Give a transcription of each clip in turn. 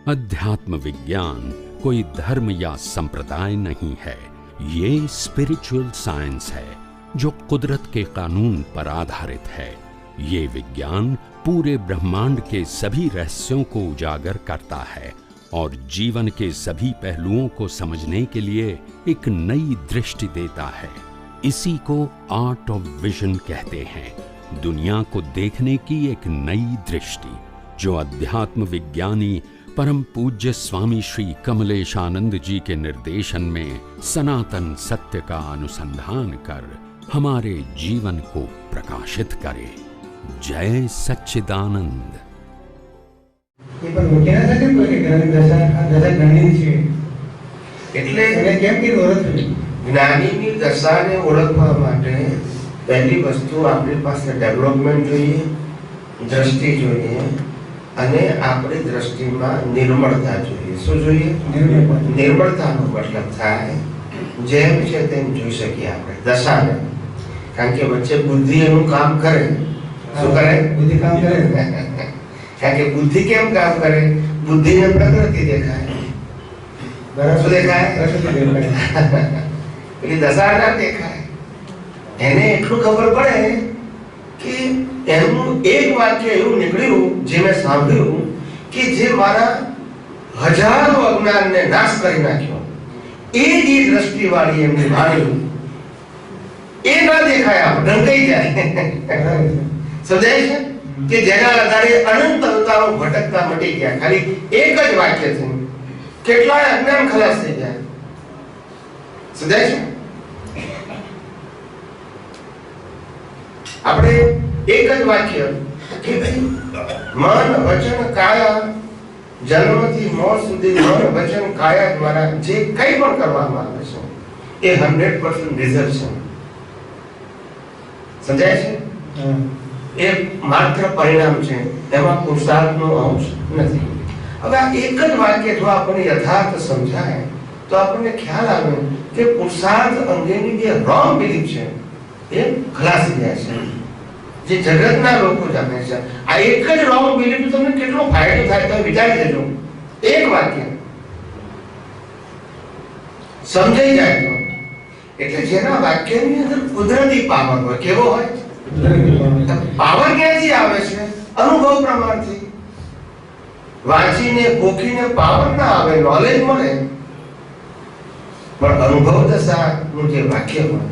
अध्यात्म विज्ञान कोई धर्म या संप्रदाय नहीं है, ये स्पिरिचुअल साइंस है जो कुदरत के कानून पर आधारित है। ये विज्ञान पूरे ब्रह्मांड के सभी रहस्यों को उजागर करता है और जीवन के सभी पहलुओं को समझने के लिए एक नई दृष्टि देता है। इसी को आर्ट ऑफ विजन कहते हैं, दुनिया को देखने की एक नई दृष्टि, जो अध्यात्म विज्ञानी परम पूज्य स्वामी श्री कमलेशानंद जी के निर्देशन में सनातन सत्य का अनुसंधान कर हमारे जीवन को प्रकाशित करे। जय सच्चिदानंद। જ્ઞાનીની દશાને ઓળખવા માટે પહેલી વસ્તુ આપણી પાસે ડેવલપમેન્ટ જોઈએ, દ્રષ્ટિ જોઈએ અને આપણી દ્રષ્ટિમાં નિર્મળતા જોઈએ। શું જોઈએ? નિર્મળતાનો મતલબ થાય જેમ છે તેમ જોઈ શકીએ આપણે દશાને, કારણ કે વચ્ચે બુદ્ધિ એનું કામ કરે। શું કરે? બુદ્ધિ કામ કરે। કારણ કે બુદ્ધિ કેમ કામ કરે? બુદ્ધિને પ્રકૃતિ દેખાય, શું દેખાય? પ્રકૃતિ દેખાય। પેલી દશા ના દેખાય। એને એટલું ખબર પડે કે એનું એક વાક્ય એવું નીકળ્યું જે મેં સાંભળ્યું કે જે મારા હજારો અજ્ઞાનને નાશ કરી નાખ્યો। એ જે દ્રષ્ટિવાળી એમની વાણી એ ના દેખાય, આમ ઢંકાઈ જાય। સમજાય છે કે જેના આધારે અનંત અવતારો ભટકતા મટી ગયા। ખાલી એક જ વાક્યથી કેટલાય અજ્ઞાન ખલાસ થઈ જાય। સમજાય છે? આપણે એક જ વાક્ય કે ભાઈ મન વચન કાયા, જન્મથી મોત સુધી મન વચન કાયા દ્વારા જે કંઈ પણ કરવામાં આવે છે એ 100% રિઝલ્ટ છે। સમજાય છે? એ માત્ર પરિણામ છે, એમાં પુરુષાર્થનો અંશ નથી। હવે આ એક જ વાક્ય જો આપણને યથાર્થ સમજાય તો આપણને ખ્યાલ આવે કે પુરુષાર્થ અંગેની જે રોંગ બિલીફ છે એ ખલાસી જાય છે, જે જગતના લોકો જાણે છે। આ એક જ રોંગ બિલીફ તમને કેટલો ફાયદો થાય તો વિચારી લેજો। એક વાક્ય સમજાઈ જાય તો, એટલે જેના વાક્યની અંદર કુદરતી પાવર હોય, કેવો હોય? પાવર ક્યાંથી આવે છે? અનુભવ પ્રમાણથી। વાંચીને ગોખીને પાવર ના આવે, નોલેજ મળે, પણ અનુભવ દશાનું જે વાક્ય હોય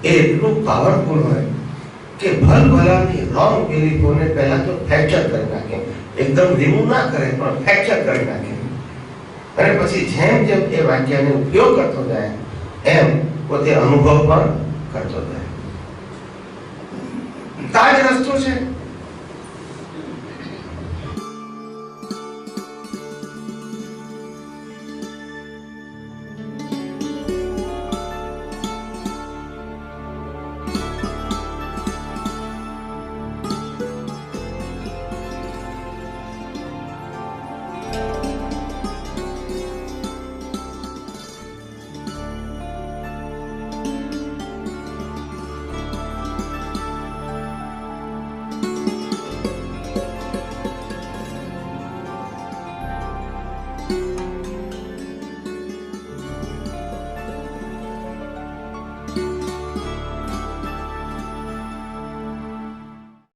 એ એટલું પાવરફુલ હોય કે ભલભલાની રોંગ બિલીફોને પહેલા તો ફ્રેક્ચર કરી નાખે, એકદમ રિમૂવ ના કરે પણ ફ્રેક્ચર કરી નાખે, અને પછી જેમ જેમ એ વાક્યને ઉપયોગ કરતો જાય એમ પોતે અનુભવ પણ કરતો જાય। આ જ રસ્તો છે।